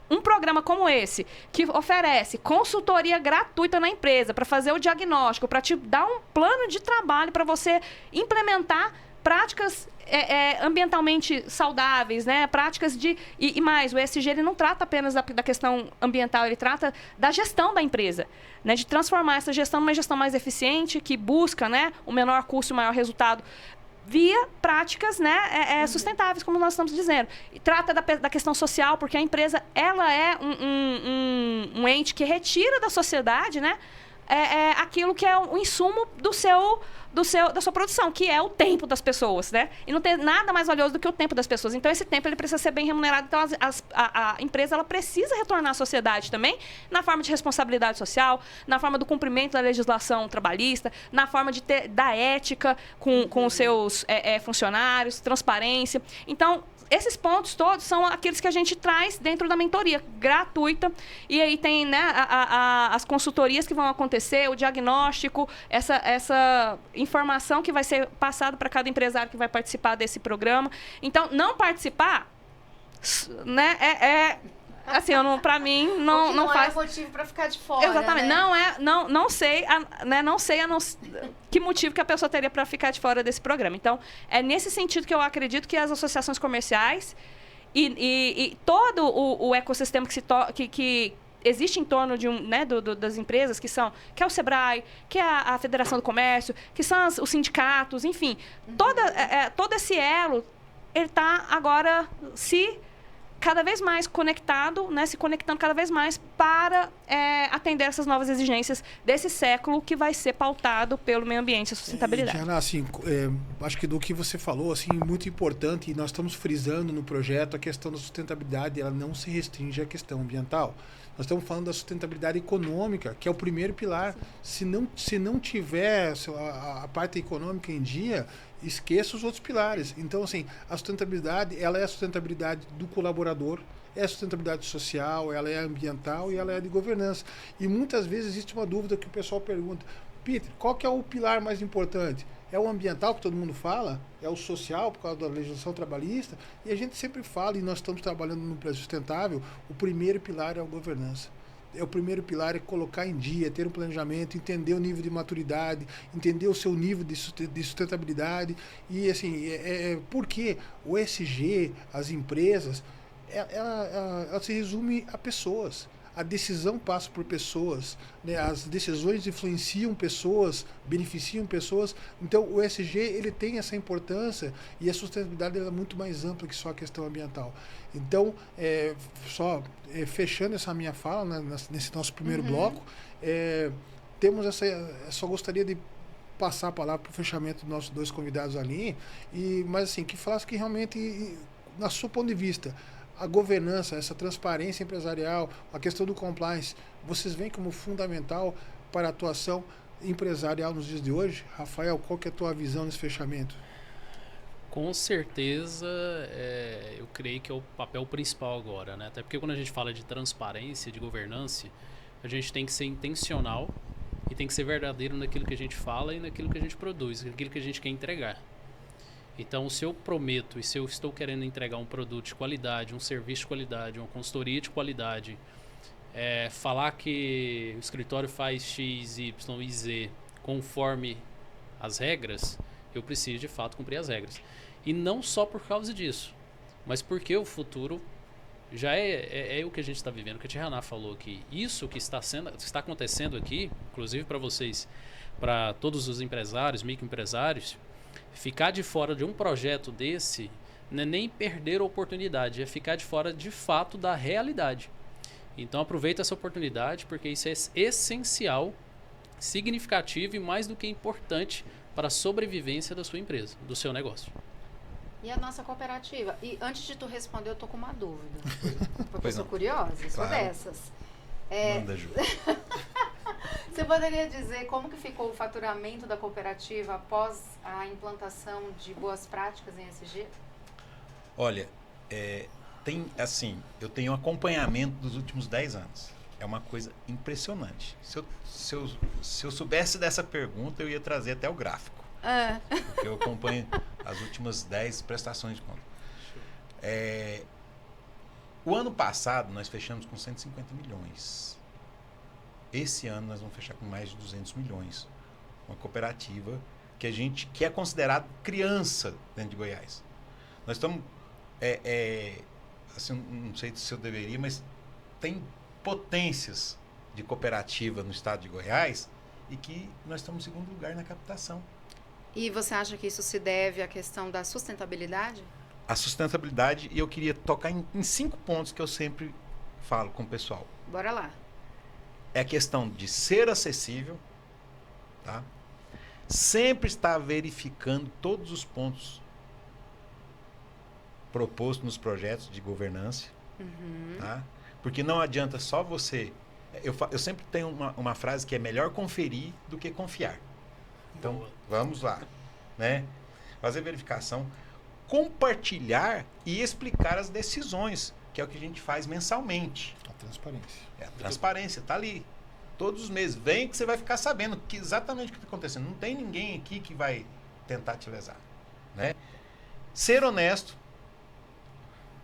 um programa como esse, que oferece consultoria gratuita na empresa para fazer o diagnóstico, para te dar um plano de trabalho para você implementar práticas ambientalmente saudáveis, né? Práticas de... E mais, o ESG ele não trata apenas da questão ambiental, ele trata da gestão da empresa, né? De transformar essa gestão numa gestão mais eficiente, que busca, né, o menor custo e o maior resultado, via práticas, né, sustentáveis, como nós estamos dizendo. E trata da questão social, porque a empresa ela é um ente que retira da sociedade, né, aquilo que é o insumo da sua produção, que é o tempo das pessoas, né? E não tem nada mais valioso do que o tempo das pessoas. Então, esse tempo ele precisa ser bem remunerado. Então, a empresa ela precisa retornar à sociedade também, na forma de responsabilidade social, na forma do cumprimento da legislação trabalhista, na forma da ética com os seus funcionários, transparência. Então, esses pontos todos são aqueles que a gente traz dentro da mentoria gratuita. E aí tem, né, as consultorias que vão acontecer, o diagnóstico, essa informação que vai ser passada para cada empresário que vai participar desse programa. Então, não participar, né, assim, para mim, não faz... Não é motivo para ficar de fora, exatamente. Né? Não sei que motivo que a pessoa teria para ficar de fora desse programa. Então, é nesse sentido que eu acredito que as associações comerciais e todo o ecossistema que existe em torno de das empresas, que é o SEBRAE, que é a Federação do Comércio, que são os sindicatos, enfim, todo esse elo, ele está agora cada vez mais conectado, né, se conectando cada vez mais para atender essas novas exigências desse século que vai ser pautado pelo meio ambiente e sustentabilidade. Diana, assim, acho que do que você falou, assim, muito importante, e nós estamos frisando no projeto a questão da sustentabilidade, ela não se restringe à questão ambiental. Nós estamos falando da sustentabilidade econômica, que é o primeiro pilar. Se não tiver a parte econômica em dia, esqueça os outros pilares. Então, assim, a sustentabilidade, ela é a sustentabilidade do colaborador, é a sustentabilidade social, ela é ambiental e ela é de governança. E muitas vezes existe uma dúvida que o pessoal pergunta: Peter, qual que é o pilar mais importante? É o ambiental, que todo mundo fala? É o social, por causa da legislação trabalhista? E a gente sempre fala, e nós estamos trabalhando no Brasil Sustentável, o primeiro pilar é a governança. O primeiro pilar é colocar em dia, ter um planejamento, entender o nível de maturidade, entender o seu nível de sustentabilidade. E assim, porque o ESG, as empresas, ela se resume a pessoas. A decisão passa por pessoas, né? As decisões influenciam pessoas, beneficiam pessoas. Então, o ESG ele tem essa importância e a sustentabilidade é muito mais ampla que só a questão ambiental. Então, fechando essa minha fala, né, nesse nosso primeiro bloco, temos só gostaria de passar a palavra para o fechamento dos nossos dois convidados ali, mas assim, que falasse que realmente, na seu ponto de vista, a governança, essa transparência empresarial, a questão do compliance, vocês veem como fundamental para a atuação empresarial nos dias de hoje? Rafael, qual que é a tua visão nesse fechamento? Com certeza, eu creio que é o papel principal agora, né? Até porque quando a gente fala de transparência, de governança, a gente tem que ser intencional e tem que ser verdadeiro naquilo que a gente fala e naquilo que a gente produz, naquilo que a gente quer entregar. Então, se eu prometo e se eu estou querendo entregar um produto de qualidade, um serviço de qualidade, uma consultoria de qualidade, falar que o escritório faz X, Y e Z conforme as regras, eu preciso de fato cumprir as regras. E não só por causa disso, mas porque o futuro já é o que a gente está vivendo, o que a Tia Haná falou aqui. Isso que está acontecendo aqui, inclusive para vocês, para todos os empresários, microempresários, ficar de fora de um projeto desse não é nem perder a oportunidade, é ficar de fora de fato da realidade. Então aproveita essa oportunidade, porque isso é essencial, significativo e mais do que importante para a sobrevivência da sua empresa, do seu negócio. E a nossa cooperativa? E antes de tu responder, eu tô com uma dúvida. Porque eu sou curiosa, sou dessas. Manda, Ju. Você poderia dizer como que ficou o faturamento da cooperativa após a implantação de boas práticas em ESG? Olha, eu tenho um acompanhamento dos últimos 10 anos. É uma coisa impressionante. Se eu soubesse dessa pergunta, eu ia trazer até o gráfico. Porque eu acompanho as últimas 10 prestações de conta. O ano passado, nós fechamos com 150 milhões. Esse ano, nós vamos fechar com mais de 200 milhões. Uma cooperativa que é considerado criança dentro de Goiás. Nós estamos... assim, não sei se eu deveria, mas tem potências de cooperativa no estado de Goiás e que nós estamos em segundo lugar na captação. E você acha que isso se deve à questão da sustentabilidade? A sustentabilidade, e eu queria tocar em 5 pontos que eu sempre falo com o pessoal. Bora lá. É a questão de ser acessível, tá? Sempre estar verificando todos os pontos propostos nos projetos de governança, tá? Porque não adianta só você... Eu sempre tenho uma frase que é melhor conferir do que confiar. Então, Boa. vamos lá, né? Fazer verificação, compartilhar e explicar as decisões, que é o que a gente faz mensalmente. A transparência. A transparência está ali. Todos os meses. Vem que você vai ficar sabendo exatamente o que está acontecendo. Não tem ninguém aqui que vai tentar te lesar, né? Ser honesto.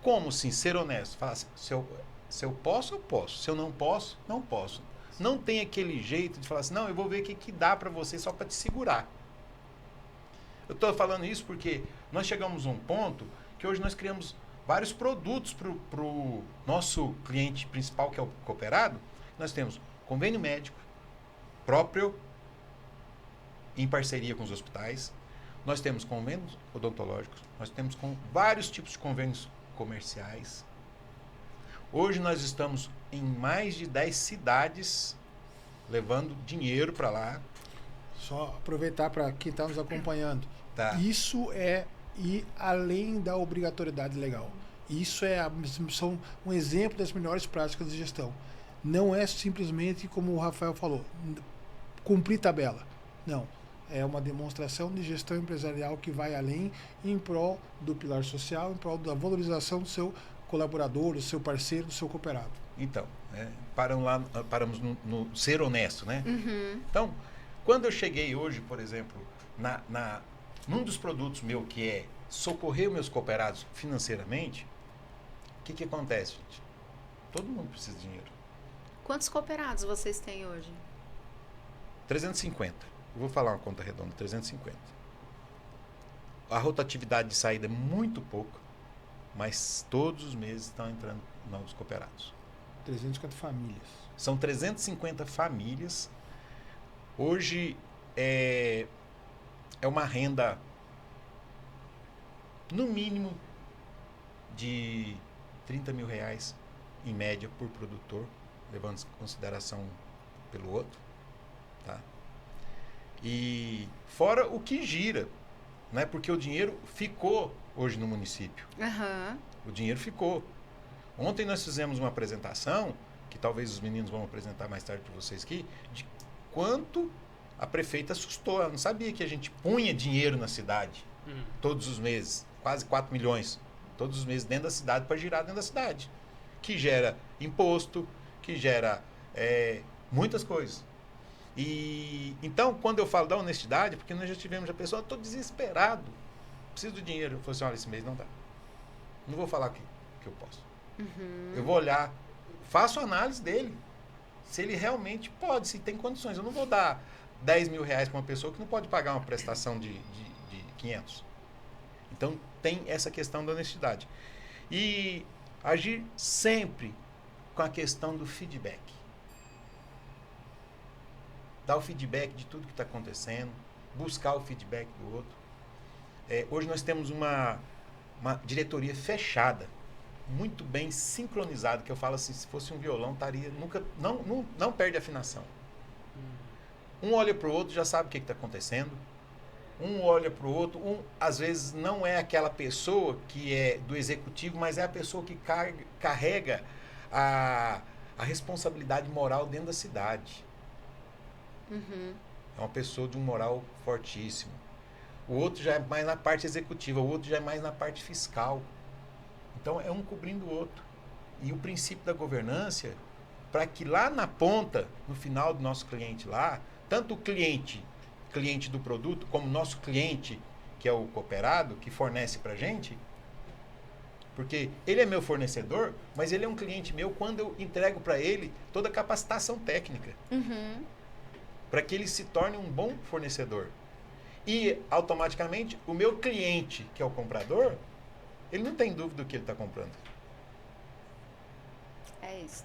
Como assim ser honesto? Falar assim, se eu posso, eu posso. Se eu não posso, não posso. Não tem aquele jeito de falar assim, não, eu vou ver o que dá para você só para te segurar. Eu estou falando isso porque nós chegamos a um ponto que hoje nós criamos vários produtos para o nosso cliente principal, que é o cooperado. Nós temos convênio médico próprio, em parceria com os hospitais. Nós temos convênios odontológicos. Nós temos vários tipos de convênios comerciais. Hoje nós estamos em mais de 10 cidades levando dinheiro para lá. Só aproveitar para quem está nos acompanhando. Tá. Isso é ir além da obrigatoriedade legal. Isso são um exemplo das melhores práticas de gestão. Não é simplesmente, como o Rafael falou, cumprir tabela. Não. É uma demonstração de gestão empresarial que vai além em prol do pilar social, em prol da valorização do seu colaborador, do seu parceiro, do seu cooperado. Então, paramos no ser honesto, né? Então, quando eu cheguei hoje, por exemplo, num dos produtos meu que é socorrer meus cooperados financeiramente, o que acontece, gente? Todo mundo precisa de dinheiro. Quantos cooperados vocês têm hoje? 350. Eu vou falar uma conta redonda, 350. A rotatividade de saída é muito pouca, mas todos os meses estão entrando novos cooperados. 350 famílias. São 350 famílias. Hoje é uma renda, no mínimo, de R$30 mil, em média, por produtor, levando em consideração pelo outro. Tá? E fora o que gira, né? Porque o dinheiro ficou hoje no município. O dinheiro ficou. Ontem nós fizemos uma apresentação, que talvez os meninos vão apresentar mais tarde para vocês aqui, de quanto a prefeita assustou. Ela não sabia que a gente punha dinheiro na cidade todos os meses, quase 4 milhões, todos os meses dentro da cidade, para girar dentro da cidade, que gera imposto, que gera muitas coisas. E então, quando eu falo da honestidade, porque nós já tivemos a pessoa, eu estou desesperado, preciso do dinheiro. Eu falei assim, olha, esse mês não dá. Não vou falar que eu posso. Eu vou olhar, faço a análise dele, se ele realmente pode, se tem condições. Eu não vou dar R$10 mil para uma pessoa que não pode pagar uma prestação de 500. Então, tem essa questão da honestidade. E agir sempre com a questão do feedback. Dar o feedback de tudo que está acontecendo, buscar o feedback do outro. Hoje nós temos uma diretoria fechada, muito bem sincronizada, que eu falo assim, se fosse um violão, não perde afinação. Um olha para o outro, já sabe o que está acontecendo. Um olha para o outro, às vezes não é aquela pessoa que é do executivo, mas é a pessoa que carrega a responsabilidade moral dentro da cidade. É uma pessoa de um moral fortíssimo. O outro já é mais na parte executiva, o outro já é mais na parte fiscal. Então, é um cobrindo o outro. E o princípio da governança, para que lá na ponta, no final do nosso cliente lá, tanto o cliente do produto, como o nosso cliente, que é o cooperado, que fornece para a gente, porque ele é meu fornecedor, mas ele é um cliente meu quando eu entrego para ele toda a capacitação técnica. Para que ele se torne um bom fornecedor. E, automaticamente, o meu cliente, que é o comprador, ele não tem dúvida do que ele está comprando. É isso.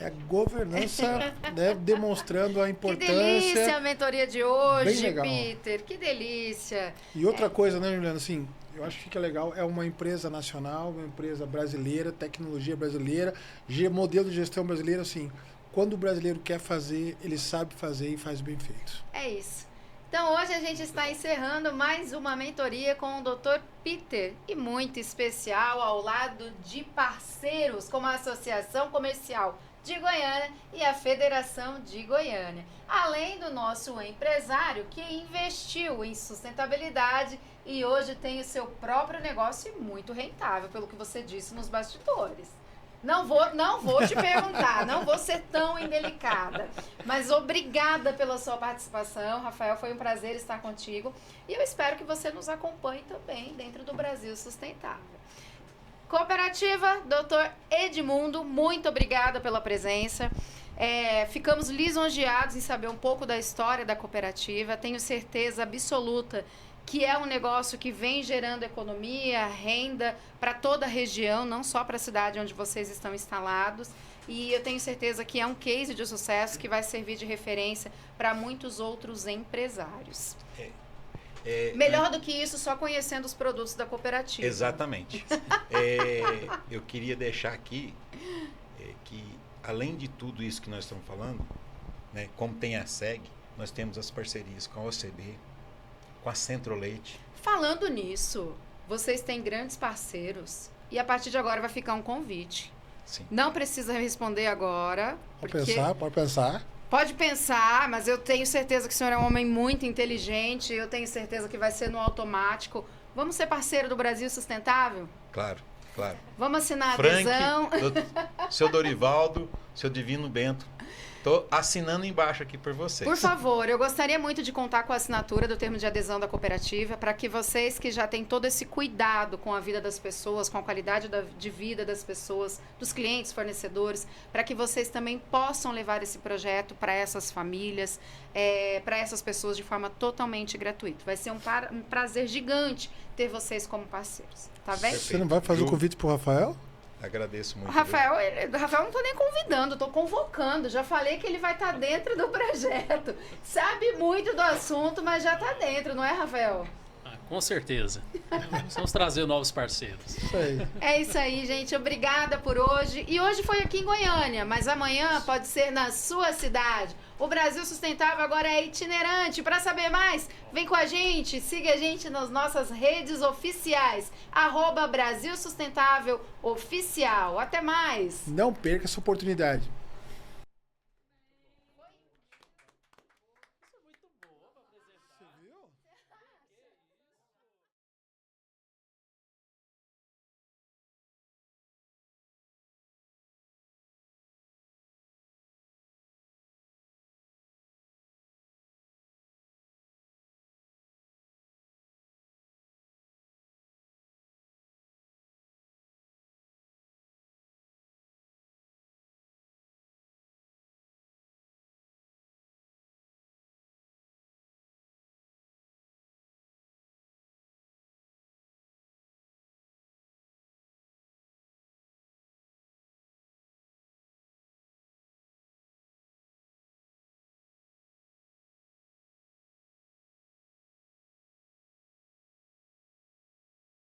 É a governança, né, demonstrando a Que importância. delícia a mentoria de hoje, Bem legal. Peter. Que delícia. E outra coisa, né, Juliana, assim, eu acho que fica legal, é uma empresa nacional, uma empresa brasileira, tecnologia brasileira, modelo de gestão brasileiro, assim, quando o brasileiro quer fazer, ele sabe fazer e faz bem feito. É isso. Então, hoje a gente está encerrando mais uma mentoria com o Dr. Peter, e muito especial, ao lado de parceiros como a Associação Comercial de Goiânia e a Federação de Goiânia. Além do nosso empresário que investiu em sustentabilidade e hoje tem o seu próprio negócio muito rentável, pelo que você disse nos bastidores. Não vou te perguntar, não vou ser tão indelicada. Mas obrigada pela sua participação, Rafael. Foi um prazer estar contigo. E eu espero que você nos acompanhe também dentro do Brasil Sustentável. Cooperativa, Dr. Edmundo, muito obrigada pela presença. Ficamos lisonjeados em saber um pouco da história da cooperativa. Tenho certeza absoluta que é um negócio que vem gerando economia, renda para toda a região, não só para a cidade onde vocês estão instalados. E eu tenho certeza que é um case de sucesso que vai servir de referência para muitos outros empresários. Melhor do que isso, só conhecendo os produtos da cooperativa. Exatamente. Eu queria deixar aqui que, além de tudo isso que nós estamos falando, né, como tem a SEG, nós temos as parcerias com a OCB, com a Centro-Leite. Falando nisso, vocês têm grandes parceiros e a partir de agora vai ficar um convite. Sim. Não precisa responder agora. Pode pensar. Pode pensar, mas eu tenho certeza que o senhor é um homem muito inteligente, eu tenho certeza que vai ser no automático. Vamos ser parceiro do Brasil Sustentável? Claro. Vamos assinar a Frank, adesão? seu Dorivaldo, seu Divino Bento. Estou assinando embaixo aqui por vocês. Por favor, eu gostaria muito de contar com a assinatura do termo de adesão da cooperativa para que vocês que já têm todo esse cuidado com a vida das pessoas, com a qualidade de vida das pessoas, dos clientes, fornecedores, para que vocês também possam levar esse projeto para essas famílias, para essas pessoas de forma totalmente gratuita. Vai ser um prazer gigante ter vocês como parceiros. Tá bem? Você não vai fazer o convite pro Rafael? Agradeço muito. Rafael não estou nem convidando, estou convocando. Já falei que ele vai estar dentro do projeto. Sabe muito do assunto, mas já está dentro, não é, Rafael? Com certeza. Vamos trazer novos parceiros. Isso aí. É isso aí, gente. Obrigada por hoje. E hoje foi aqui em Goiânia, mas amanhã pode ser na sua cidade. O Brasil Sustentável agora é itinerante. Para saber mais, vem com a gente. Siga a gente nas nossas redes oficiais. @Brasil Sustentável Oficial. Até mais. Não perca essa oportunidade.